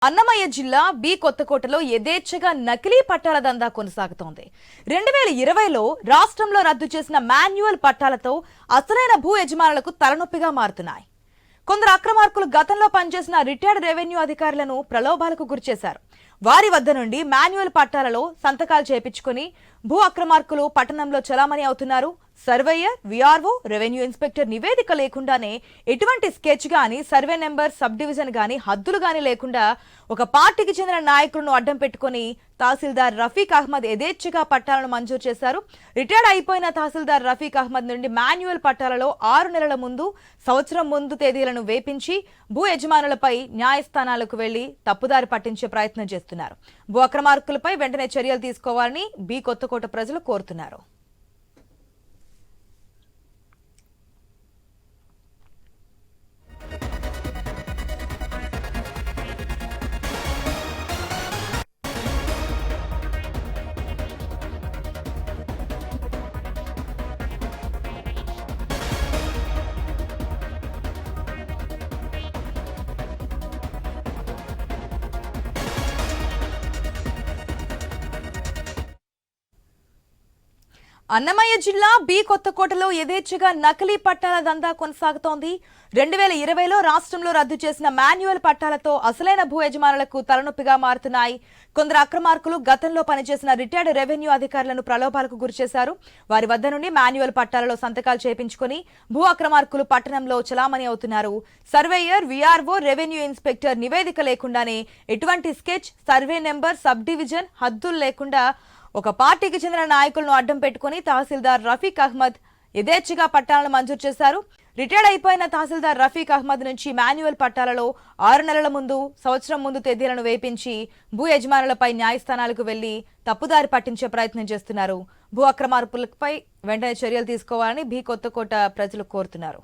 అన్నమయ్య జిల్లా బి కొత్తకోటలో యథేచ్ఛగా నకిలీ పట్టాల దందా కొనసాగుతోంది. 2020లో రాష్ట్రంలో రద్దు చేసిన మాన్యువల్ పట్టాలతో అసలైన భూ యజమానులకు తలనొప్పిగా మారుతున్నాయి. కొందరు అక్రమార్కులు గతంలో పనిచేసిన రిటైర్డ్ రెవెన్యూ అధికారులను ప్రలోభాలకు గురిచేశారు. వారి వద్ద నుండి మాన్యువల్ పట్టాలలో సంతకాలు చేపించుకుని భూ అక్రమార్కులు పట్టణంలో చలామణి అవుతున్నారు. సర్వేయర్, విఆర్ఓ, రెవెన్యూ ఇన్స్పెక్టర్ నివేదిక లేకుండానే ఎటువంటి స్కెచ్ గాని, సర్వే నెంబర్, సబ్ డివిజన్ గాని, హద్దులు గాని లేకుండా ఒక పార్టీకి చెందిన నాయకులను అడ్డం పెట్టుకుని తహసీల్దార్ రఫీక్ అహ్మద్ యథేచ్ఛగా పట్టాలను మంజూరు చేశారు. రిటైర్డ్ అయిపోయిన తహసీల్దార్ రఫీక్ అహ్మద్ నుండి మాన్యువల్ పట్టాలలో 6 నెలల ముందు, సంవత్సరం ముందు తేదీలను వేపించి భూ యజమానులపై న్యాయస్థానాలకు వెళ్లి తప్పుదారి పట్టించే ప్రయత్నం చేస్తున్నారు. భూ అక్రమార్కులపై వెంటనే చర్యలు తీసుకోవాలని బి కొత్తకోట ప్రజలు కోరుతున్నారు. అన్నమయ్య జిల్లా బి కొత్తకోటలో యథేచ్ఛగా నకిలీ పట్టాల దందా కొనసాగుతోంది. 2020లో రాష్ట్రంలో రద్దు చేసిన మాన్యువల్ పట్టాలతో అసలైన భూ యజమానులకు తలనొప్పిగా మారుతున్నాయి. కొందరు అక్రమార్కులు గతంలో పనిచేసిన రిటైర్డ్ రెవెన్యూ అధికారులను ప్రలోభాలకు గురిచేశారు. వారి వద్ద నుండి మాన్యువల్ పట్టాలలో సంతకాలు చేపించుకుని భూ అక్రమార్కులు పట్టణంలో చలామణి అవుతున్నారు. సర్వేయర్, విఆర్ఓ, రెవెన్యూ ఇన్స్పెక్టర్ నివేదిక లేకుండానే ఎటువంటి sketch, survey number, sub division, హద్దులు లేకుండా ఒక పార్టీకి చెందిన నాయకులను అడ్డం పెట్టుకుని తహసీల్దార్ రఫీక్ అహ్మద్ యథేచ్ఛగా పట్టాలను మంజూరు చేశారు. రిటైర్డ్ అయిపోయిన తహసీల్దార్ రఫీక్ అహ్మద్ నుంచి మాన్యువల్ పట్టాలలో 6 నెలల ముందు, సంవత్సరం ముందు తేదీలను వేపించి భూ యజమానులపై న్యాయస్థానాలకు వెళ్లి తప్పుదారి పట్టించే ప్రయత్నం చేస్తున్నారు. భూ అక్రమార్కులపై వెంటనే చర్యలు తీసుకోవాలని బి కొత్తకోట ప్రజలు కోరుతున్నారు.